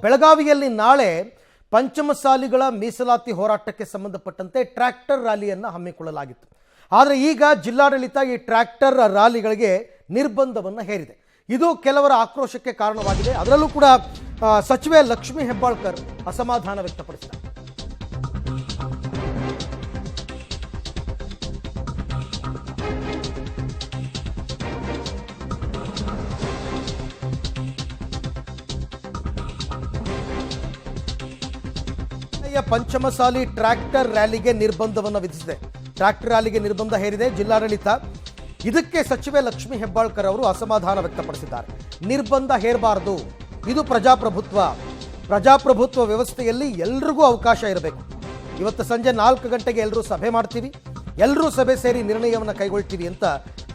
ಬೆಳಗಾವಿಯಲ್ಲಿ ನಾಳೆ ಪಂಚಮಸಾಲಿಗಳ ಮೀಸಲಾತಿ ಹೋರಾಟಕ್ಕೆ ಸಂಬಂಧಪಟ್ಟಂತೆ ಟ್ರ್ಯಾಕ್ಟರ್ ರ್ಯಾಲಿಯನ್ನು ಹಮ್ಮಿಕೊಳ್ಳಲಾಗಿತ್ತು. ಆದರೆ ಈಗ ಜಿಲ್ಲಾಡಳಿತ ಈ ಟ್ರ್ಯಾಕ್ಟರ್ ರ್ಯಾಲಿಗಳಿಗೆ ನಿರ್ಬಂಧವನ್ನು ಹೇರಿದೆ. ಇದು ಕೆಲವರ ಆಕ್ರೋಶಕ್ಕೆ ಕಾರಣವಾಗಿದೆ. ಅದರಲ್ಲೂ ಕೂಡ ಸಚಿವೆ ಲಕ್ಷ್ಮೀ ಹೆಬ್ಬಾಳ್ಕರ್ ಅಸಮಾಧಾನ ವ್ಯಕ್ತಪಡಿಸಿದ್ದಾರೆ. ಪಂಚಮಸಾಲಿ ಟ್ರ್ಯಾಕ್ಟರ್ ರ್ಯಾಲಿಗೆ ನಿರ್ಬಂಧವನ್ನು ವಿಧಿಸಿದೆ. ಟ್ರ್ಯಾಕ್ಟರ್ ರ್ಯಾಲಿಗೆ ನಿರ್ಬಂಧ ಹೇರಿದೆ ಜಿಲ್ಲಾಡಳಿತ. ಇದಕ್ಕೆ ಸಚಿವೆ ಲಕ್ಷ್ಮೀ ಹೆಬ್ಬಾಳ್ಕರ್ ಅವರು ಅಸಮಾಧಾನ ವ್ಯಕ್ತಪಡಿಸಿದ್ದಾರೆ. ನಿರ್ಬಂಧ ಹೇರಬಾರದು, ಇದು ಪ್ರಜಾಪ್ರಭುತ್ವ ವ್ಯವಸ್ಥೆಯಲ್ಲಿ ಎಲ್ರಿಗೂ ಅವಕಾಶ ಇರಬೇಕು. ಇವತ್ತು ಸಂಜೆ 4 ಗಂಟೆಗೆ ಎಲ್ಲರೂ ಸಭೆ ಮಾಡ್ತೀವಿ, ಎಲ್ಲರೂ ಸಭೆ ಸೇರಿ ನಿರ್ಣಯವನ್ನು ಕೈಗೊಳ್ತೀವಿ ಅಂತ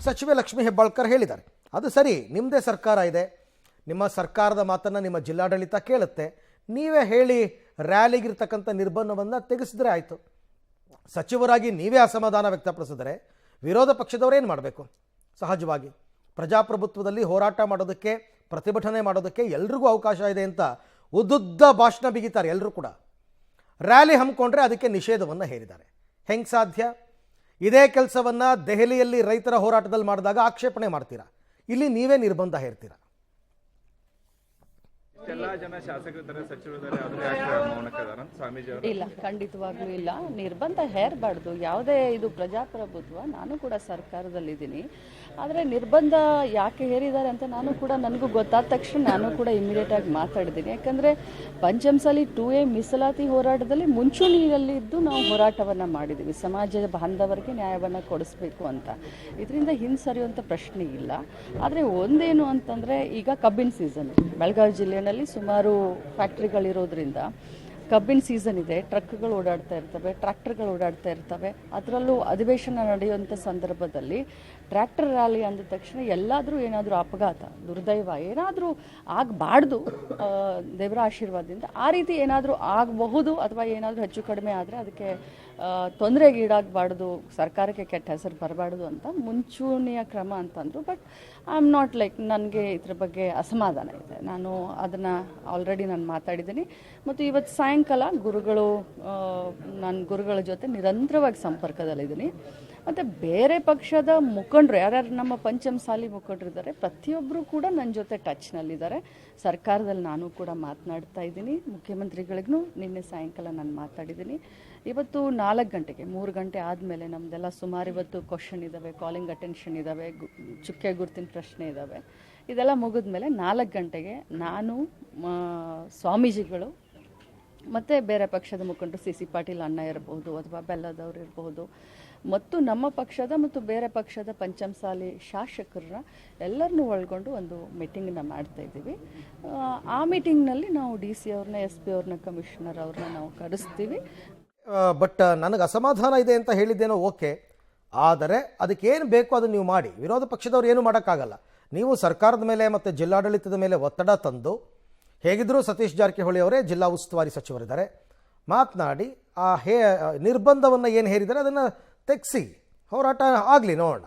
ಸಚಿವೆ ಲಕ್ಷ್ಮೀ ಹೆಬ್ಬಾಳ್ಕರ್ ಹೇಳಿದ್ದಾರೆ. ಅದು ಸರಿ, ನಿಮ್ಮದೇ ಸರ್ಕಾರ ಇದೆ, ನಿಮ್ಮ ಸರ್ಕಾರದ ಮಾತನ್ನು ನಿಮ್ಮ ಜಿಲ್ಲಾಡಳಿತ ಕೇಳುತ್ತೆ. ನೀವೇ ಹೇಳಿ ರ್ಯಾಲಿಗಿರ್ತಕ್ಕಂಥ ನಿರ್ಬಂಧವನ್ನು ತೆಗೆಸಿದ್ರೆ ಆಯಿತು. ಸಚಿವರಾಗಿ ನೀವೇ ಅಸಮಾಧಾನ ವ್ಯಕ್ತಪಡಿಸಿದರೆ ವಿರೋಧ ಪಕ್ಷದವರೇನು ಮಾಡಬೇಕು? ಸಹಜವಾಗಿ ಪ್ರಜಾಪ್ರಭುತ್ವದಲ್ಲಿ ಹೋರಾಟ ಮಾಡೋದಕ್ಕೆ, ಪ್ರತಿಭಟನೆ ಮಾಡೋದಕ್ಕೆ ಎಲ್ರಿಗೂ ಅವಕಾಶ ಇದೆ ಅಂತ ಉದ್ದುದ್ದ ಭಾಷಣ ಬಿಗಿತಾರೆ ಎಲ್ಲರೂ ಕೂಡ. ರ್ಯಾಲಿ ಹಮ್ಮಿಕೊಂಡ್ರೆ ಅದಕ್ಕೆ ನಿಷೇಧವನ್ನು ಹೇರಿದ್ದಾರೆ. ಹೆಂಗೆ ಸಾಧ್ಯ? ಇದೇ ಕೆಲಸವನ್ನು ದೆಹಲಿಯಲ್ಲಿ ರೈತರ ಹೋರಾಟದಲ್ಲಿ ಮಾಡಿದಾಗ ಆಕ್ಷೇಪಣೆ ಮಾಡ್ತೀರಾ, ಇಲ್ಲಿ ನೀವೇ ನಿರ್ಬಂಧ ಹೇರ್ತೀರಾ. ಇಲ್ಲ, ಖಂಡಿತವಾಗ್ಲೂ ಇಲ್ಲ. ನಿರ್ಬಂಧ ಹೇರಬಾರ್ದು. ಯಾವುದೇ ಇದು ಪ್ರಜಾಪ್ರಭುತ್ವ. ನಾನು ಕೂಡ ಸರ್ಕಾರದಲ್ಲಿದ್ದೀನಿ. ಆದರೆ ನಿರ್ಬಂಧ ಯಾಕೆ ಹೇರಿದ್ದಾರೆ ಅಂತ ನನಗೂ ಗೊತ್ತಾದ ತಕ್ಷಣ ನಾನು ಕೂಡ ಇಮಿಡಿಯೇಟಾಗಿ ಮಾತಾಡಿದ್ದೀನಿ. ಯಾಕಂದರೆ ಪಂಚಮಸಾಲಿ 2A ಮೀಸಲಾತಿ ಹೋರಾಟದಲ್ಲಿ ಮುಂಚೂಣಿಯಲ್ಲಿದ್ದು ನಾವು ಹೋರಾಟವನ್ನು ಮಾಡಿದ್ದೀವಿ. ಸಮಾಜದ ಬಾಂಧವರಿಗೆ ನ್ಯಾಯವನ್ನು ಕೊಡಿಸ್ಬೇಕು ಅಂತ. ಇದರಿಂದ ಹಿಂಸರಿಯುವಂಥ ಪ್ರಶ್ನೆ ಇಲ್ಲ. ಆದರೆ ಒಂದೇನು ಅಂತಂದರೆ, ಈಗ ಕಬ್ಬಿನ ಸೀಸನ್ ಬೆಳಗಾವಿ ಜಿಲ್ಲೆಯಲ್ಲಿ ಸುಮಾರು ಫ್ಯಾಕ್ಟ್ರಿಗಳಿರೋದ್ರಿಂದ ಕಬ್ಬಿನ ಸೀಸನ್ ಇದೆ. ಟ್ರಕ್ಗಳು ಓಡಾಡ್ತಾ ಇರ್ತವೆ, ಟ್ರ್ಯಾಕ್ಟರ್ಗಳು ಓಡಾಡ್ತಾ ಇರ್ತವೆ. ಅದರಲ್ಲೂ ಅಧಿವೇಶನ ನಡೆಯುವಂಥ ಸಂದರ್ಭದಲ್ಲಿ ಟ್ರ್ಯಾಕ್ಟರ್ ರ್ಯಾಲಿ ಅಂದ ತಕ್ಷಣ ಎಲ್ಲಾದರೂ ಏನಾದರೂ ಅಪಘಾತ, ದುರ್ದೈವ ಏನಾದರೂ ಆಗಬಾರ್ದು. ದೇವರ ಆಶೀರ್ವಾದದಿಂದ ಆ ರೀತಿ ಏನಾದರೂ ಆಗಬಹುದು, ಅಥವಾ ಏನಾದರೂ ಹೆಚ್ಚು ಕಡಿಮೆ ಆದರೆ ಅದಕ್ಕೆ ತೊಂದರೆಗೆ ಈಡಾಗಬಾರ್ದು, ಸರ್ಕಾರಕ್ಕೆ ಕೆಟ್ಟ ಹೆಸರು ಬರಬಾರ್ದು ಅಂತ ಮುಂಚೂಣಿಯ ಕ್ರಮ ಅಂತಂದರು. But I am not like, ನನಗೆ ಇದ್ರ ಬಗ್ಗೆ ಅಸಮಾಧಾನ ಇದೆ. ನಾನು ಅದನ್ನು ಆಲ್ರೆಡಿ ಮಾತಾಡಿದ್ದೀನಿ. ಮತ್ತು ಇವತ್ತು ಸಾಯಂಕಾಲ ನಾನು ಗುರುಗಳ ಜೊತೆ ನಿರಂತರವಾಗಿ ಸಂಪರ್ಕದಲ್ಲಿದ್ದೀನಿ. ಮತ್ತು ಬೇರೆ ಪಕ್ಷದ ಮುಖಂಡರು ಯಾರ್ಯಾರು ನಮ್ಮ ಪಂಚಮಸಾಲಿ ಮುಖಂಡರಿದ್ದಾರೆ, ಪ್ರತಿಯೊಬ್ಬರು ಕೂಡ ನನ್ನ ಜೊತೆ ಟಚ್ನಲ್ಲಿದ್ದಾರೆ. ಸರ್ಕಾರದಲ್ಲಿ ನಾನು ಕೂಡ ಮಾತನಾಡ್ತಾ ಇದ್ದೀನಿ. ಮುಖ್ಯಮಂತ್ರಿಗಳಿಗೂ ನಿನ್ನೆ ಸಾಯಂಕಾಲ ನಾನು ಮಾತಾಡಿದ್ದೀನಿ. ಇವತ್ತು 4 ಗಂಟೆಗೆ, 3 ಗಂಟೆ ಆದಮೇಲೆ ನಮ್ಮದೆಲ್ಲ ಸುಮಾರು ಇವತ್ತು ಕ್ವಶನ್ ಇದ್ದಾವೆ, ಕಾಲಿಂಗ್ ಅಟೆನ್ಷನ್ ಇದ್ದಾವೆ, ಚುಕ್ಕೆ ಗುರುತಿನ ಪ್ರಶ್ನೆ ಇದ್ದಾವೆ. ಇದೆಲ್ಲ ಮುಗಿದ ಮೇಲೆ 4 ಗಂಟೆಗೆ ನಾನು, ಸ್ವಾಮೀಜಿಗಳು ಮತ್ತು ಬೇರೆ ಪಕ್ಷದ ಮುಖಂಡರು CC ಪಾಟೀಲ್ ಅಣ್ಣ ಇರಬಹುದು, ಅಥವಾ ಬೆಲ್ಲದವ್ರು ಇರಬಹುದು, ಮತ್ತು ನಮ್ಮ ಪಕ್ಷದ ಮತ್ತು ಬೇರೆ ಪಕ್ಷದ ಪಂಚಮಸಾಲಿ ಶಾಸಕರನ್ನ ಎಲ್ಲರನ್ನೂ ಒಳಗೊಂಡು ಒಂದು ಮೀಟಿಂಗನ್ನು ಮಾಡ್ತಾ ಇದ್ದೀವಿ. ಆ ಮೀಟಿಂಗ್ನಲ್ಲಿ ನಾವು DC ಅವ್ರನ್ನ, SP ಅವ್ರನ್ನ, ಕಮಿಷನರ್ ಅವ್ರನ್ನ ನಾವು ಕರೆಸ್ತೀವಿ. ಬಟ್ ನನಗೆ ಅಸಮಾಧಾನ ಇದೆ ಅಂತ ಹೇಳಿದ್ದೇನೋ ಓಕೆ, ಆದರೆ ಅದಕ್ಕೇನು ಬೇಕು ಅದನ್ನು ನೀವು ಮಾಡಿ. ವಿರೋಧ ಪಕ್ಷದವ್ರು ಏನು ಮಾಡೋಕ್ಕಾಗಲ್ಲ. ನೀವು ಸರ್ಕಾರದ ಮೇಲೆ ಮತ್ತು ಜಿಲ್ಲಾಡಳಿತದ ಮೇಲೆ ಒತ್ತಡ ತಂದು, ಹೇಗಿದ್ದರೂ ಸತೀಶ್ ಜಾರಕಿಹೊಳಿ ಅವರೇ ಜಿಲ್ಲಾ ಉಸ್ತುವಾರಿ ಸಚಿವರಿದ್ದಾರೆ, ಮಾತನಾಡಿ ಆ ನಿರ್ಬಂಧವನ್ನು ಏನು ಹೇರಿದ್ದಾರೆ ಅದನ್ನು ತೆಗೆಸಿ ಹೋರಾಟ ಆಗಲಿ, ನೋಡೋಣ.